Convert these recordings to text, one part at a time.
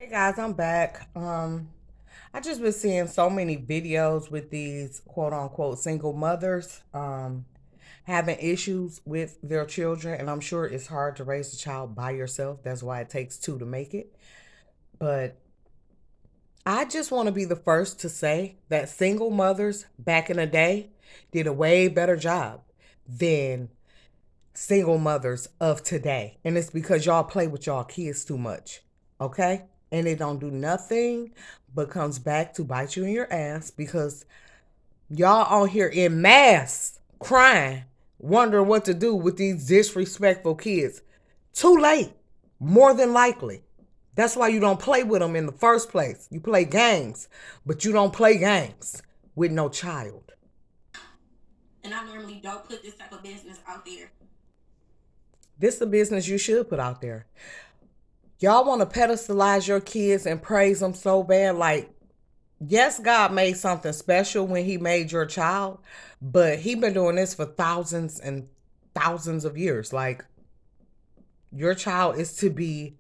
Hey guys, I'm back. I just been seeing so many videos with these quote unquote single mothers having issues with their children, and I'm sure it's hard to raise a child by yourself. That's why it takes two to make it. But I just want to be the first to say that single mothers back in the day did a way better job than single mothers of today. And it's because y'all play with y'all kids too much. Okay? And it don't do nothing but comes back to bite you in your ass because y'all on here in mass crying, wondering what to do with these disrespectful kids. Too late, more than likely. That's why you don't play with them in the first place. You play games, but you don't play games with no child. And I normally don't put this type of business out there. This is a business you should put out there. Y'all want to pedestalize your kids and praise them so bad. Like, yes, God made something special when he made your child, but he been doing this for thousands and thousands of years. Like, your child is to be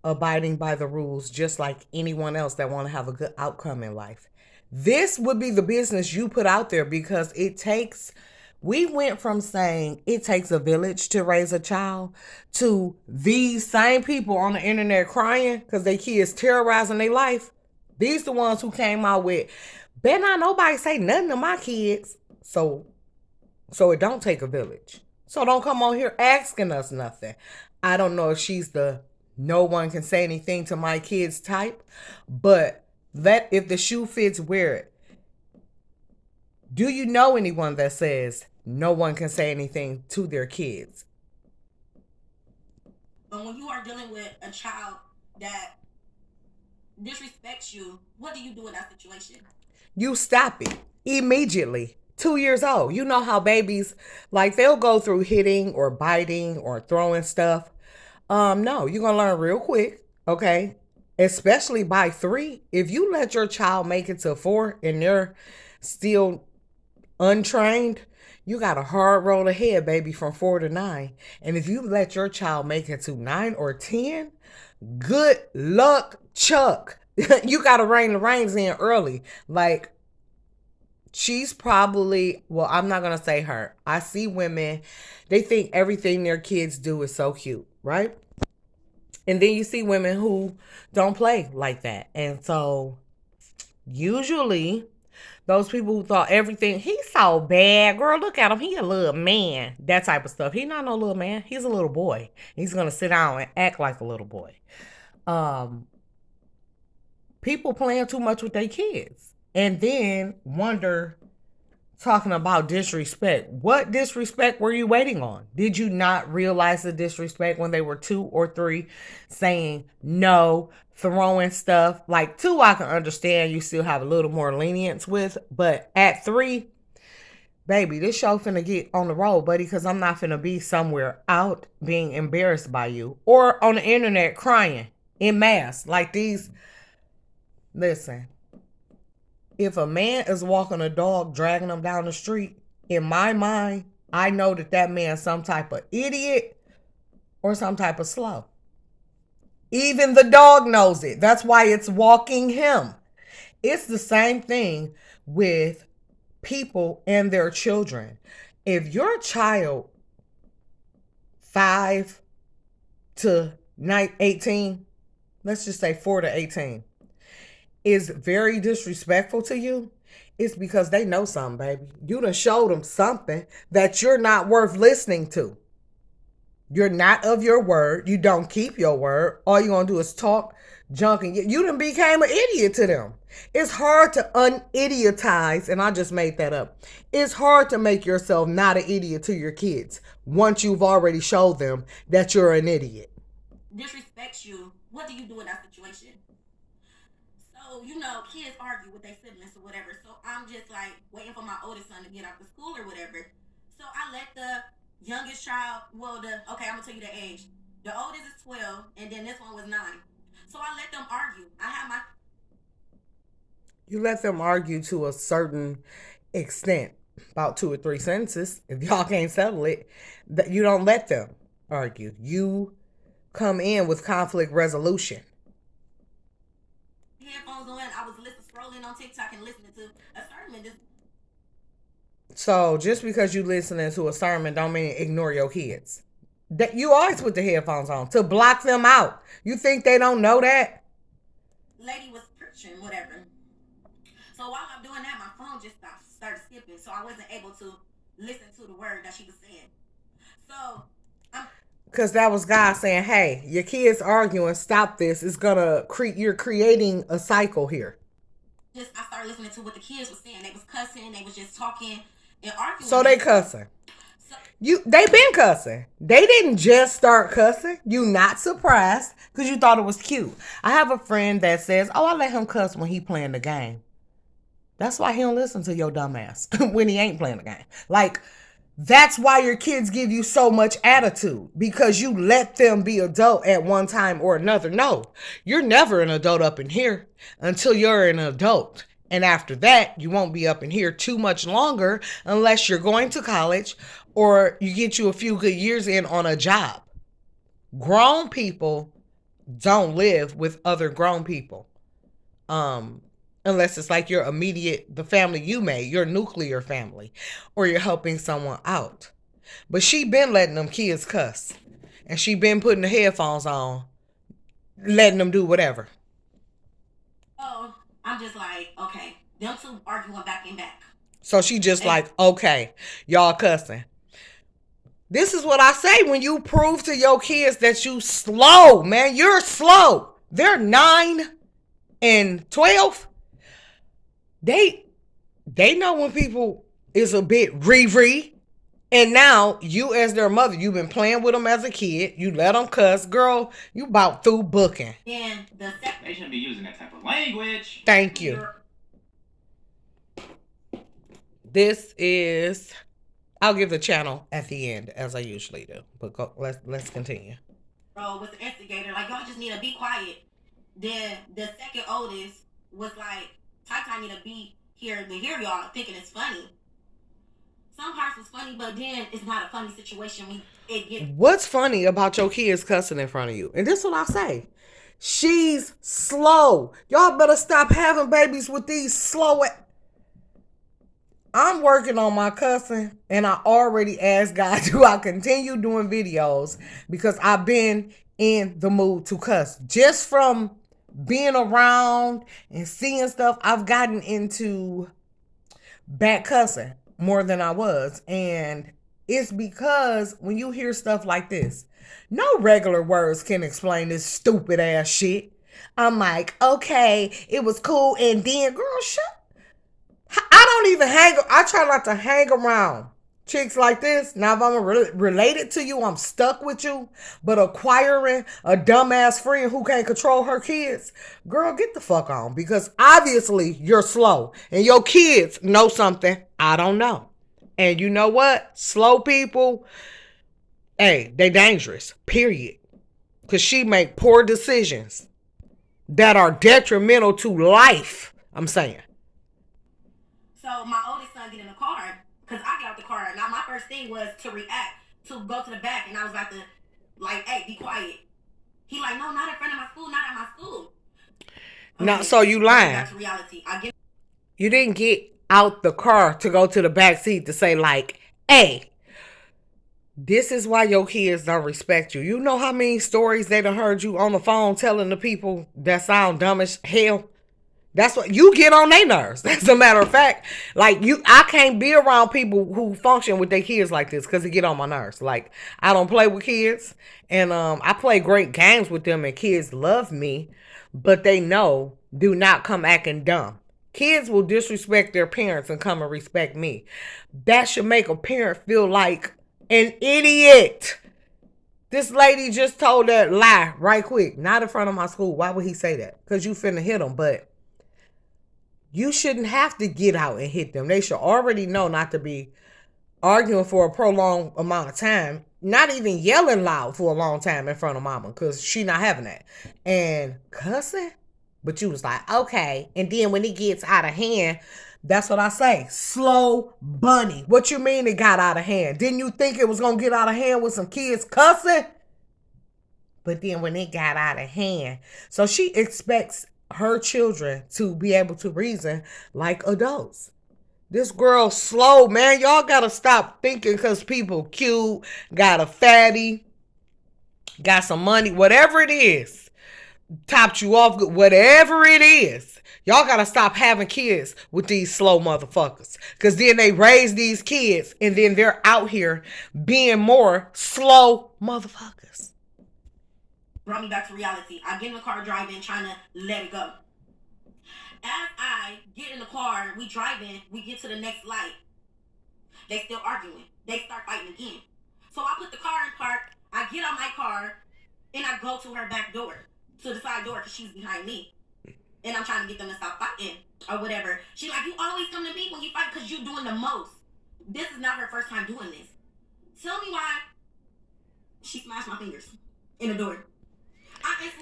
abiding by the rules just like anyone else that want to have a good outcome in life. This would be the business you put out there because we went from saying it takes a village to raise a child to these same people on the internet crying because their kids terrorizing their life. These the ones who came out with, better not nobody say nothing to my kids. So it don't take a village. So don't come on here asking us nothing. I don't know if she's the no one can say anything to my kids type, but let if the shoe fits, wear it. Do you know anyone that says no one can say anything to their kids? But when you are dealing with a child that disrespects you, what do you do in that situation? You stop it immediately. 2 years old. You know how babies, like, they'll go through hitting or biting or throwing stuff. No, you're gonna learn real quick, okay? Especially by 3. If you let your child make it to 4 and they're still untrained, you got a hard road ahead, baby, from 4 to 9. And if you let your child make it to 9 or 10, good luck, Chuck. You got to rein the reins in early. Like, she's probably, well, I'm not going to say her. I see women, they think everything their kids do is so cute, right? And then you see women who don't play like that. And so usually those people who thought everything, he's so bad, girl, look at him, he a little man, that type of stuff. He not no little man, he's a little boy. He's gonna sit down and act like a little boy. um People playing too much with their kids and then wonder, talking about disrespect. What disrespect were you waiting on? Did you not realize the disrespect when they were 2 or 3, saying no, throwing stuff? Like, 2, I can understand you still have a little more lenience with, but at 3, baby, this show finna get on the road, buddy, because I'm not finna be somewhere out being embarrassed by you or on the internet crying in mass like these. Listen, if a man is walking a dog, dragging them down the street, in my mind, I know that that man's some type of idiot or some type of slow. Even the dog knows it. That's why it's walking him. It's the same thing with people and their children. If your child 5 to 18, let's just say 4 to 18, is very disrespectful to you, it's because they know something, baby. You done showed them something that you're not worth listening to. You're not of your word. You don't keep your word. All you're going to do is talk junk, and you done became an idiot to them. It's hard to unidiotize, and I just made that up. It's hard to make yourself not an idiot to your kids once you've already showed them that you're an idiot. Disrespects you, what do you do in that situation? So, kids argue with their siblings or whatever. So I'm just like waiting for my oldest son to get out of school or whatever. So I let the youngest child, okay, I'm gonna tell you the age. The oldest is 12, and then this one was 9. So I let them argue. I have my You let them argue to a certain extent, about 2 or 3 sentences. If y'all can't settle it, that you don't let them argue. You come in with conflict resolution. headphones on. I was scrolling on TikTok and listening to a sermon. So just because you listening to a sermon don't mean ignore your kids. That you always put the headphones on to block them out. You think they don't know that? Lady was preaching, whatever. So while I'm doing that, my phone just started skipping, so I wasn't able to listen to the word that she was saying. So because that was God saying, hey, your kids arguing, stop this. It's gonna you're creating a cycle here. I started listening to what the kids were saying. They was cussing, they was just talking and arguing. So they cussing. They been cussing. They didn't just start cussing. You not surprised because you thought it was cute. I have a friend that says, oh, I let him cuss when he playing the game. That's why he don't listen to your dumb ass when he ain't playing the game. Like, that's why your kids give you so much attitude, because you let them be adult at one time or another. No, you're never an adult up in here until you're an adult. And after that, you won't be up in here too much longer unless you're going to college or you get you a few good years in on a job. Grown people don't live with other grown people. Unless it's like your the family you made, your nuclear family, or you're helping someone out. But she been letting them kids cuss. And she been putting the headphones on, letting them do whatever. Oh, I'm just like, okay, them two arguing back and back. So she just like, okay, y'all cussing. This is what I say when you prove to your kids that you slow, man. You're slow. They're 9 and 12. They know when people is a bit ree. And now you as their mother, you've been playing with them as a kid. You let them cuss. Girl, you about through booking. And they shouldn't be using that type of language. Thank you. This is, I'll give the channel at the end as I usually do. But let's continue. Bro was the instigator. Like, y'all just need to be quiet. Then the second oldest was like, Ty need to be here to hear y'all thinking it's funny. Some parts is funny, but then it's not a funny situation. What's funny about your kids cussing in front of you? And this is what I say. She's slow. Y'all better stop having babies with these slow. I'm working on my cussing, and I already asked God, do I continue doing videos? Because I've been in the mood to cuss. Just from being around and seeing stuff, I've gotten into back cussing more than I was. And it's because when you hear stuff like this, no regular words can explain this stupid ass shit. I'm like, okay, it was cool. And then, girl, shut. I don't even I try not to hang around chicks like this. Now, if I'm related to you, I'm stuck with you. But acquiring a dumbass friend who can't control her kids, girl, get the fuck on. Because obviously you're slow. And your kids know something I don't know. And you know what? Slow people, hey, they dangerous, period. Because she make poor decisions that are detrimental to life, I'm saying. So my oldest son get in the car, because I get out the car. Now my first thing was to react, to go to the back, and I was about to, like, hey, be quiet. He like, no, not in front of my school, not at my school. No, so you lying. That's reality. You didn't get out the car to go to the back seat to say, like, hey, this is why your kids don't respect you. You know how many stories they done heard you on the phone telling the people that sound dumb as hell? That's what you get on their nerves. That's a matter of fact. Like, I can't be around people who function with their kids like this because it get on my nerves. Like, I don't play with kids, and I play great games with them, and kids love me, but they know, do not come acting dumb. Kids will disrespect their parents and come and respect me. That should make a parent feel like an idiot. This lady just told that lie right quick. Not in front of my school. Why would he say that? Because you finna hit them, but you shouldn't have to get out and hit them. They should already know not to be arguing for a prolonged amount of time. Not even yelling loud for a long time in front of mama, because she not having that. And cussing? But you was like, okay. And then when it gets out of hand, that's what I say. Slow bunny. What you mean it got out of hand? Didn't you think it was going to get out of hand with some kids cussing? But then when it got out of hand. So she expects her children to be able to reason like adults. This girl slow, man. Y'all gotta stop thinking because people cute, got a fatty, got some money, whatever it is, topped you off good, whatever it is. Y'all gotta stop having kids with these slow motherfuckers. Because then they raise these kids and then they're out here being more slow motherfuckers. Brought me back to reality. I get in the car driving, trying to let it go. As I get in the car, we driving, we get to the next light. They still arguing. They start fighting again. So I put the car in park, I get out my car, and I go to her back door, to the side door, because she's behind me. And I'm trying to get them to stop fighting, or whatever. She like, you always come to me when you fight because you're doing the most. This is not her first time doing this. Tell me why she smashed my fingers in the door.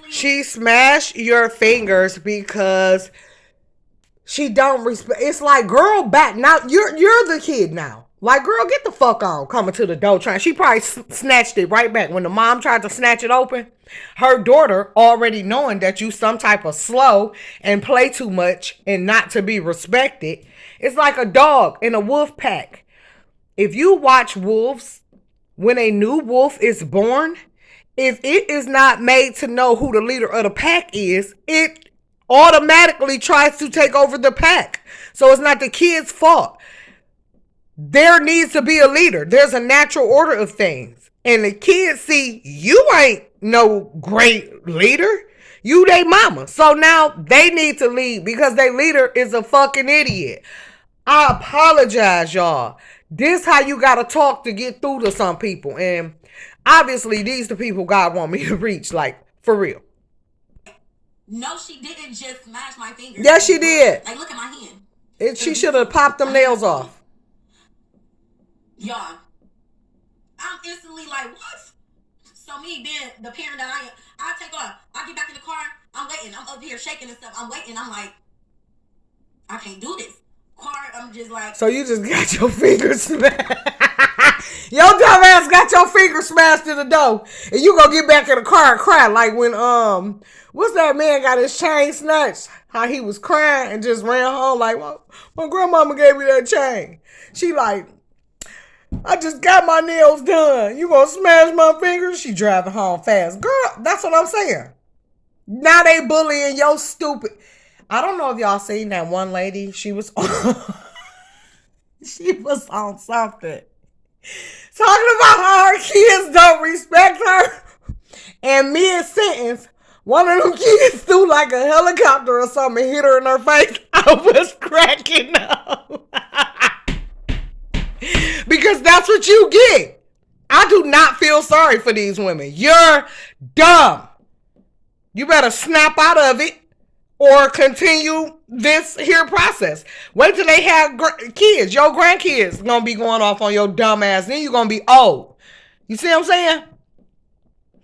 She smashed your fingers because she don't respect. It's like, girl, back now. You're the kid now. Like, girl, get the fuck on coming to the door trying. She probably snatched it right back when the mom tried to snatch it open. Her daughter, already knowing that you some type of slow and play too much and not to be respected. It's like a dog in a wolf pack. If you watch wolves, when a new wolf is born, if it is not made to know who the leader of the pack is, it automatically tries to take over the pack. So it's not the kid's fault. There needs to be a leader. There's a natural order of things. And the kids see you ain't no great leader. You they mama. So now they need to lead because their leader is a fucking idiot. I apologize, y'all. This how you gotta talk to get through to some people. And obviously these the people God want me to reach. Like, for real. No, she didn't just smash my fingers. Yes, she did. Like, look at my hand. She should have popped them nails off. Y'all, I'm instantly like, what? So me being the parent that I am, I take off. I get back in the car. I'm waiting. I'm up here shaking and stuff. I'm waiting. I'm like, I can't do this. Car, I'm just like. So you just got your fingers smashed. Your dumb ass got your fingers smashed in the door. And you gonna get back in the car and cry. Like when, what's that man got his chain snatched? How he was crying and just ran home like, well, my grandmama gave me that chain. She like, I just got my nails done. You gonna smash my fingers? She driving home fast. Girl, that's what I'm saying. Now they bullying your stupid. I don't know if y'all seen that one lady. She was on, she was on something. Talking about how her kids don't respect her. And mid-sentence, one of them kids threw like a helicopter or something and hit her in her face. I was cracking up. Because that's what you get. I do not feel sorry for these women. You're dumb. You better snap out of it or continue this here process. Wait till they have kids. Your grandkids gonna be going off on your dumb ass. Then you're gonna be old. You see what I'm saying?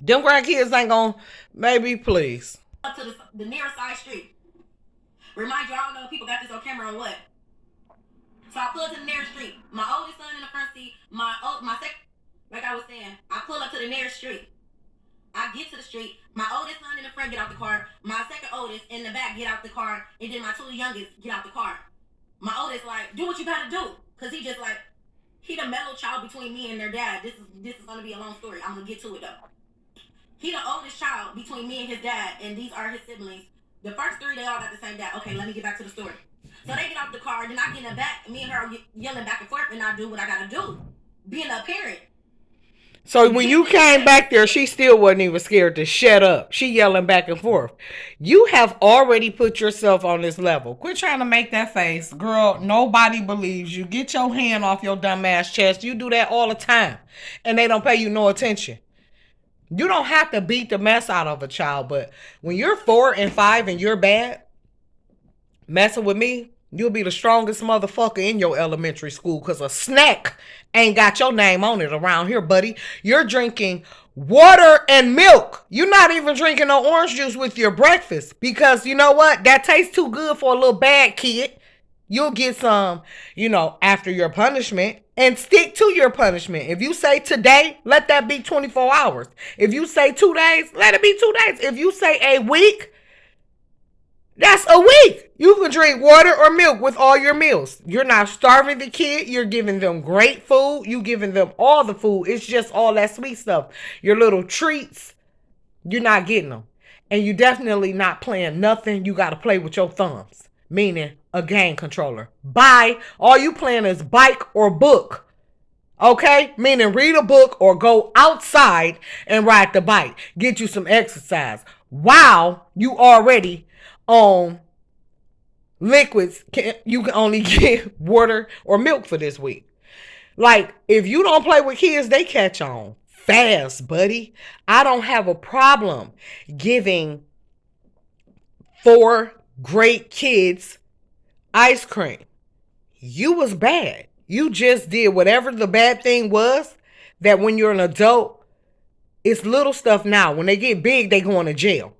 Them grandkids ain't gonna, maybe, please. Up to the nearest side street. Remind you, I don't know if people got this on camera or what. So I pull up to the nearest street. My oldest son in the front seat. My second, like I was saying, I pull up to the nearest street. I get to the street. My oldest son in the front get out the car. My second oldest in the back get out the car. And then my two youngest get out the car. My oldest like, do what you gotta do. Cause he just like, he the mellow child between me and their dad. This is gonna be a long story. I'm gonna get to it though. He the oldest child between me and his dad. And these are his siblings. The first three, they all got the same dad. Okay, let me get back to the story. So they get off the car, then I get in the back, me and her yelling back and forth, and I do what I gotta do. Being a parent. So when you came back there, she still wasn't even scared to shut up. She yelling back and forth. You have already put yourself on this level. Quit trying to make that face. Girl, nobody believes you. Get your hand off your dumb ass chest. You do that all the time. And they don't pay you no attention. You don't have to beat the mess out of a child, but when you're 4 and 5 and you're bad, messing with me, you'll be the strongest motherfucker in your elementary school because a snack ain't got your name on it around here, buddy. You're drinking water and milk. You're not even drinking no orange juice with your breakfast because you know what? That tastes too good for a little bad kid. You'll get some, after your punishment and stick to your punishment. If you say today, let that be 24 hours. If you say 2 days, let it be 2 days. If you say a week, You can drink water or milk with all your meals. You're not starving the kid. You're giving them great food. You giving them all the food. It's just all that sweet stuff. Your little treats, you're not getting them. And you definitely not playing nothing. You got to play with your thumbs, meaning a game controller. Bye. All you playing is bike or book. Okay? Meaning read a book or go outside and ride the bike. Get you some exercise. Wow, you already on liquids. You can only get water or milk for this week. Like, if you don't play with kids, they catch on fast, buddy. I don't have a problem giving 4 great kids ice cream. You was bad. You just did whatever the bad thing was, that when you're an adult, it's little stuff now. When they get big, they going to jail.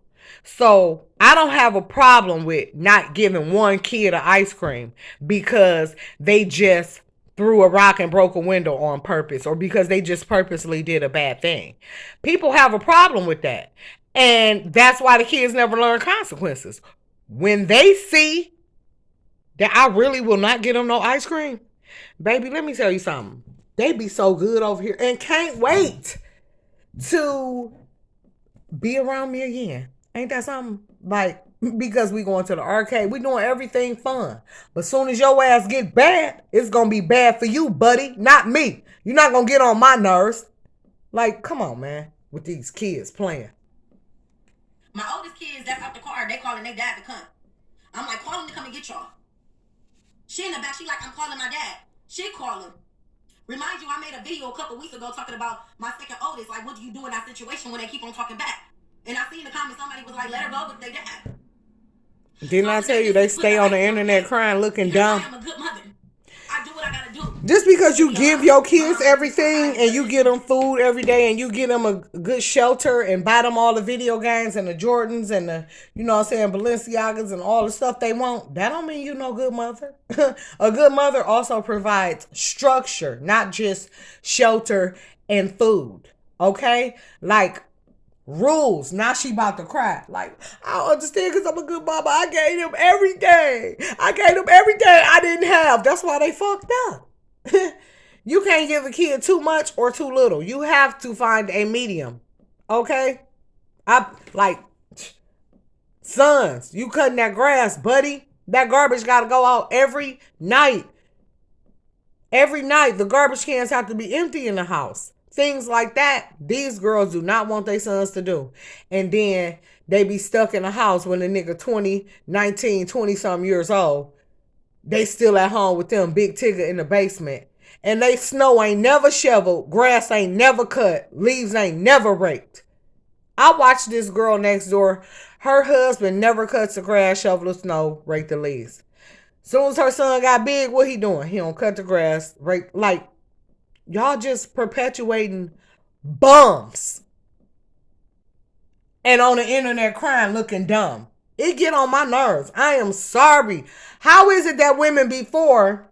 So I don't have a problem with not giving one kid an ice cream because they just threw a rock and broke a window on purpose, or because they just purposely did a bad thing. People have a problem with that. And that's why the kids never learn consequences. When they see that I really will not get them no ice cream, baby, let me tell you something. They be so good over here and can't wait to be around me again. Ain't that something? Like, because we going to the arcade, we doing everything fun. But soon as your ass get bad, it's going to be bad for you, buddy, not me. You're not going to get on my nerves. Like, come on, man, with these kids playing. My oldest kids that's out the car, they calling their dad to come. I'm like, call him to come and get y'all. She in the back, she like, I'm calling my dad. She call him. Remind you, I made a video a couple weeks ago talking about my second oldest. Like, what do you do in that situation when they keep on talking back? And I see in the comments somebody was like, let her go with their dad. Didn't I tell you they stay on the internet crying, looking dumb? I am a good mother. I do what I gotta do. Just because you give your kids everything and you get them food every day and you get them a good shelter and buy them all the video games and the Jordans and the, you know what I'm saying, Balenciagas and all the stuff they want, that don't mean you're no good mother. A good mother also provides structure, not just shelter and food. Okay? Like, rules. Now she about to cry. Like, I don't understand because I'm a good mama. I gave them everything. I gave them everything I didn't have. That's why they fucked up. You can't give a kid too much or too little. You have to find a medium. Okay? Sons, you cutting that grass, buddy. That garbage got to go out every night. Every night, the garbage cans have to be empty in the house. Things like that, these girls do not want their sons to do. And then they be stuck in the house when the nigga 20-something years old. They still at home with them, big tigger in the basement. And they snow ain't never shoveled, grass ain't never cut, leaves ain't never raked. I watched this girl next door. Her husband never cuts the grass, shovel the snow, rake the leaves. Soon as her son got big, what he doing? He don't cut the grass, rake, like, y'all just perpetuating bums. And on the internet crying, looking dumb. It get on my nerves. I am sorry. How is it that women before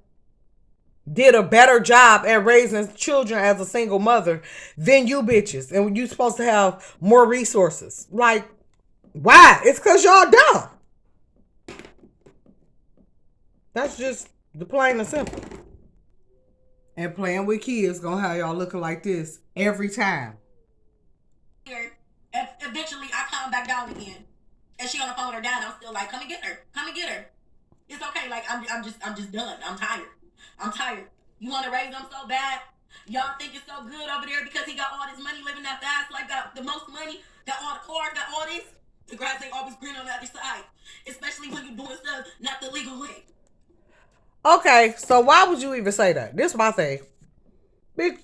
did a better job at raising children as a single mother than you bitches? And you supposed to have more resources. Like, why? It's because y'all dumb. That's just the plain and simple. And playing with kids gonna have y'all looking like this every time. Eventually, I calm back down again, and she on the phone with her dad. I'm still like, "Come and get her. Come and get her. It's okay. Like I'm just done. I'm tired. You want to raise them so bad? Y'all think it's so good over there because he got all this money, living that fast life, got the most money, got all the cars, got all this. The grass ain't always green on the other side, especially when you're doing stuff not the legal way." Okay, so why would you even say that? This is my thing. Big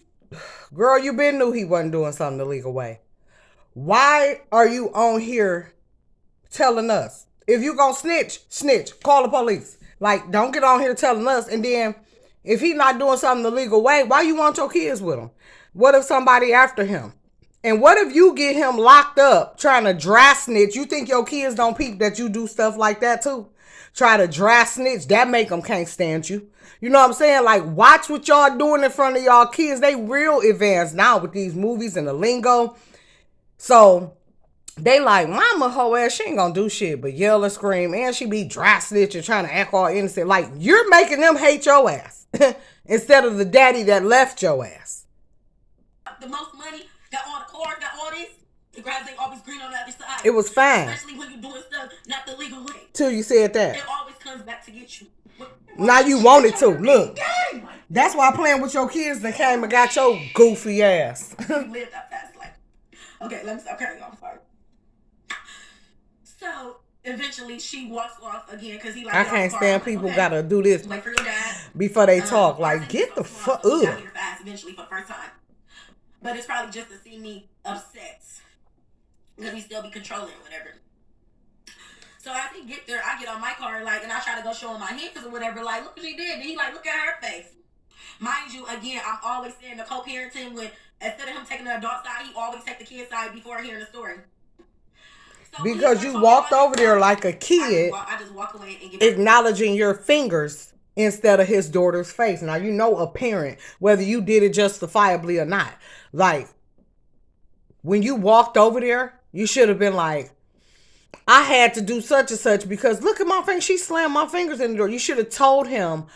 girl, you been knew he wasn't doing something the legal way. Why are you on here telling us? If you gonna snitch, call the police. Like, don't get on here telling us. And then, if he not doing something the legal way, why you want your kids with him? What if somebody after him? And what if you get him locked up trying to dry snitch? You think your kids don't peep that you do stuff like that too? Try to dry snitch, that make them can't stand you. You know what I'm saying? Like, watch what y'all doing in front of y'all kids. They real advanced now with these movies and the lingo. So, They like, mama hoe ass, she ain't gonna do shit but yell and scream, and she be dry snitching, trying to act all innocent. Like, you're making them hate your ass instead of the daddy that left your ass. The most money, got all the cars, got all this. The grass ain't always green on the other side. It was fine. Especially when you're doing stuff not the legal way. Till you said that. It always comes back to get you. Now you want it to. Look. That's why playing with your kids that came and got your goofy ass. You lived that fast life. Okay, let me stop carrying on. Sorry. So eventually she walks off again because he like. I can't stand people gotta do this like for your dad before they talk. Like, get the fuck up. Fast eventually for the first time, but it's probably just to see me upset because he still be controlling whatever. So as he get there, I get on my car like, and I try to go show him my hands or whatever. Like, look what she did. And he like, look at her face. Mind you, again, I'm always saying the co-parenting when instead of him taking the adult side, he always take the kid side before hearing the story. So because you walked over there like a kid, I just walk away and get acknowledging your fingers instead of his daughter's face. Now, you know a parent, whether you did it justifiably or not. Like, when you walked over there, you should have been like, I had to do such and such because look at my finger. She slammed my fingers in the door. You should have told him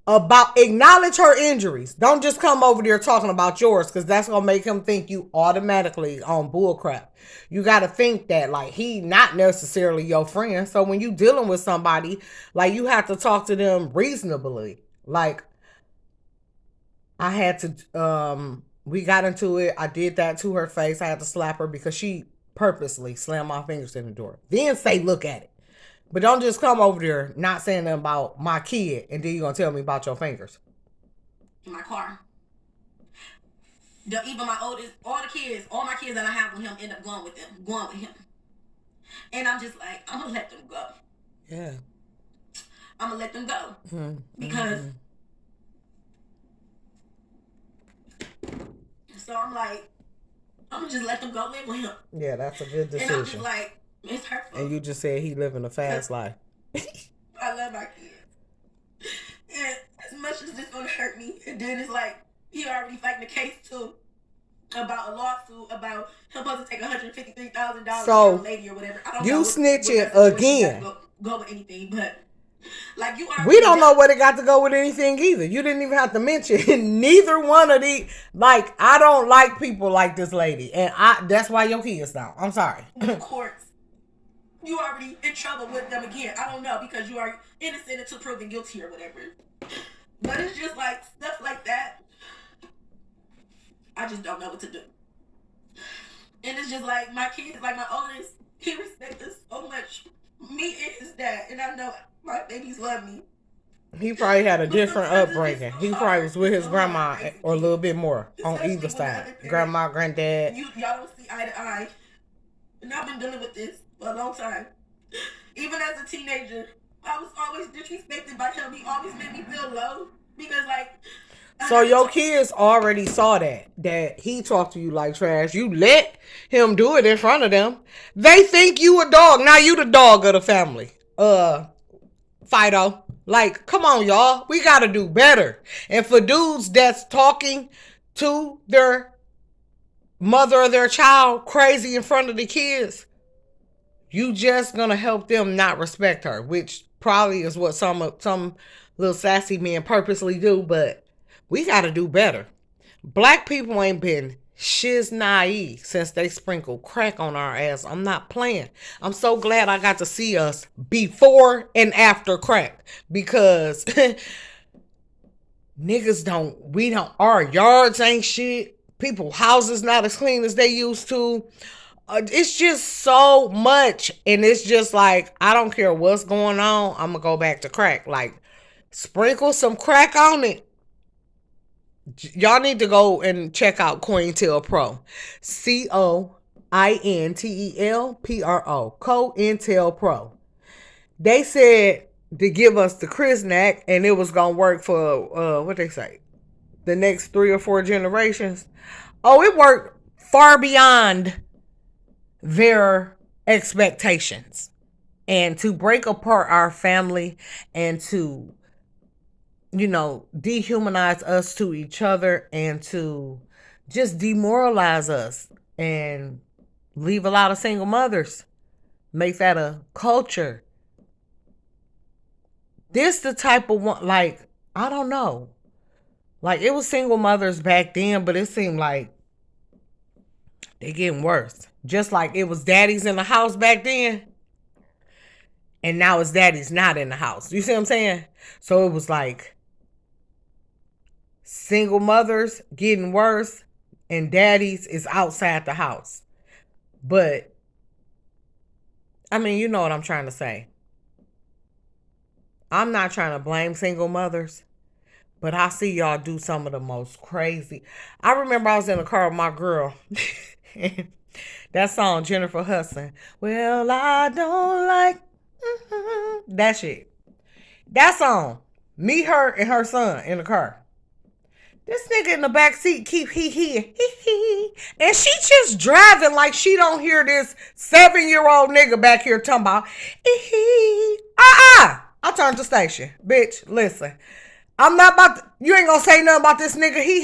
acknowledge her injuries. Don't just come over there talking about yours because that's going to make him think you automatically on bullcrap. You got to think that like he not necessarily your friend. So when you dealing with somebody, like you have to talk to them reasonably. Like I had to, we got into it. I did that to her face. I had to slap her because she purposely slam my fingers in the door. Then say, look at it. But don't just come over there not saying nothing about my kid and then you're going to tell me about your fingers. In my car. Even my oldest, all my kids that I have with him end up going with him. And I'm just like, I'm going to let them go. Yeah. I'm going to let them go. Mm-hmm. Because. So I'm like, I'm gonna just let them go live with him. Yeah, that's a good decision. And I'm just like, it's hurtful. And you just said he living a fast life. I love my kids. And as much as it's gonna hurt me, and then it's like, he already fighting the case too. About a lawsuit about him supposed to take $153,000 from a lady or whatever. I don't know. You snitching again. Go with anything, but like you are. We don't know what it got to go with anything either. You didn't even have to mention neither one of these. Like, I don't like people like this lady, and that's why your kids don't. I'm sorry. Of course, you already in trouble with them again. I don't know because you are innocent until proven guilty or whatever. But it's just like stuff like that. I just don't know what to do. And it's just like my kids, like my oldest, he respects us so much. Me and his dad, and I know my babies love me. He probably had a different upbringing. He probably was with his grandma or a little bit more on either side. Grandma, granddad. Y'all don't see eye to eye. And I've been dealing with this for a long time. Even as a teenager, I was always disrespected by him. He always made me feel low because like. So your kids already saw that he talked to you like trash. You let him do it in front of them. They think you a dog. Now you the dog of the family. Fido. Like, come on, y'all. We got to do better. And for dudes that's talking to their mother or their child crazy in front of the kids, you just going to help them not respect her, which probably is what some little sassy men purposely do, but we got to do better. Black people ain't been shiz naive since they sprinkled crack on our ass. I'm not playing. I'm so glad I got to see us before and after crack because niggas our yards ain't shit. People houses not as clean as they used to. It's just so much. And it's just like, I don't care what's going on. I'm going to go back to crack. Like, sprinkle some crack on it. Y'all need to go and check out COINTELPRO. COINTELPRO. COINTELPRO. They said to give us the Krisnak and it was going to work for, what they say, the next 3 or 4 generations. Oh, it worked far beyond their expectations. And to break apart our family and to dehumanize us to each other and to just demoralize us and Leave a lot of single mothers. Make that a culture. This the type of one, like, I don't know. Like, it was single mothers back then, but it seemed like they getting worse. Just like it was daddies in the house back then, and now it's daddies not in the house. You see what I'm saying? So it was like single mothers getting worse, and daddies is outside the house. But, I mean, you know what I'm trying to say. I'm not trying to blame single mothers, but I see y'all do some of the most crazy. I remember I was in the car with my girl. That song, Jennifer Hudson. Well, I don't like that shit. That song. Me, her, and her son in the car. This nigga in the back seat keep hee. And she just driving like she don't hear this 7-year-old nigga back here talking about I turned the station. Bitch, listen. I'm not about to, you ain't gonna say nothing about this nigga he.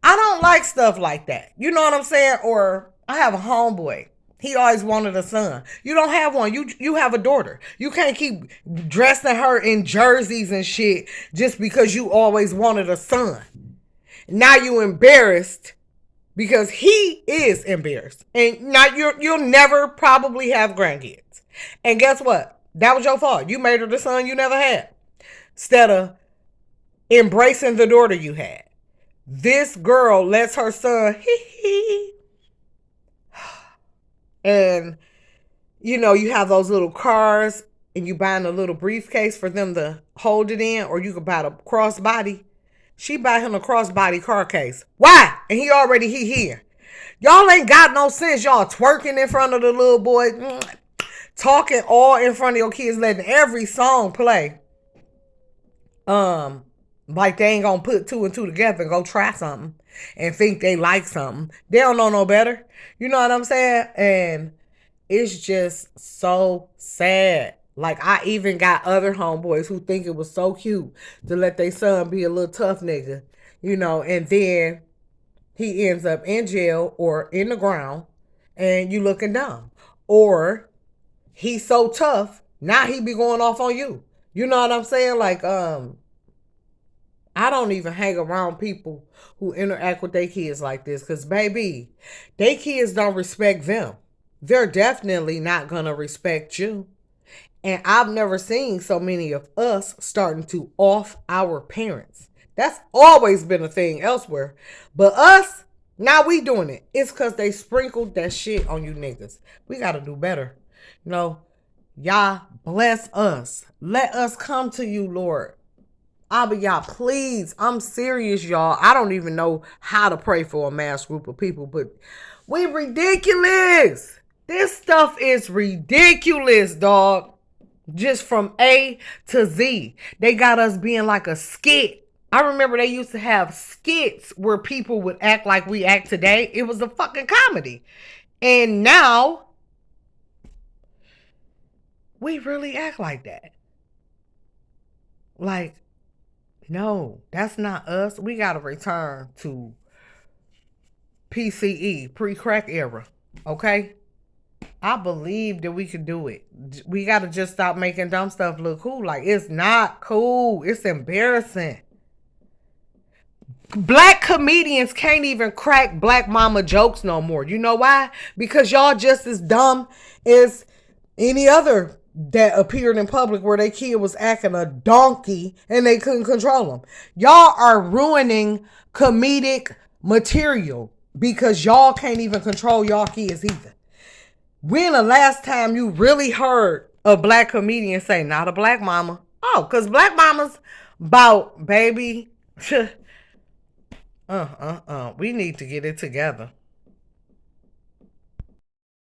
I don't like stuff like that. You know what I'm saying? Or I have a homeboy. He always wanted a son. You don't have one. You have a daughter. You can't keep dressing her in jerseys and shit just because you always wanted a son. Now you embarrassed because he is embarrassed. And now you'll never probably have grandkids. And guess what? That was your fault. You made her the son you never had. Instead of embracing the daughter you had. This girl lets her son and you know, you have those little cars and you buying a little briefcase for them to hold it in, or you could buy the crossbody. She buy him a crossbody car case. Why? And he already here. Y'all ain't got no sense. Y'all twerking in front of the little boy, talking all in front of your kids, letting every song play. Like they ain't gonna put 2 and 2 together and go try something and think they like something. They don't know no better. You know what I'm saying? And it's just so sad. Like, I even got other homeboys who think it was so cute to let their son be a little tough nigga, you know, and then he ends up in jail or in the ground and you looking dumb. Or he's so tough, now he be going off on you. You know what I'm saying? Like, I don't even hang around people who interact with their kids like this because, baby, their kids don't respect them. They're definitely not going to respect you. And I've never seen so many of us starting to off our parents. That's always been a thing elsewhere. But us, now we doing it. It's because they sprinkled that shit on you niggas. We got to do better. You know, y'all bless us. Let us come to you, Lord. Y'all, please. I'm serious, y'all. I don't even know how to pray for a mass group of people, but we ridiculous. This stuff is ridiculous, dog. Just from A to Z. They got us being like a skit. I remember they used to have skits where people would act like we act today. It was a fucking comedy. And now, we really act like that. Like, no, that's not us. We got to return to PCE, pre-crack era. Okay? I believe that we can do it. We got to just stop making dumb stuff look cool. Like, it's not cool. It's embarrassing. Black comedians can't even crack black mama jokes no more. You know why? Because y'all just as dumb as any other that appeared in public where their kid was acting a donkey and they couldn't control them. Y'all are ruining comedic material because y'all can't even control y'all kids either. When the last time you really heard a black comedian say, not a black mama? Oh, because black mamas about, baby, we need to get it together.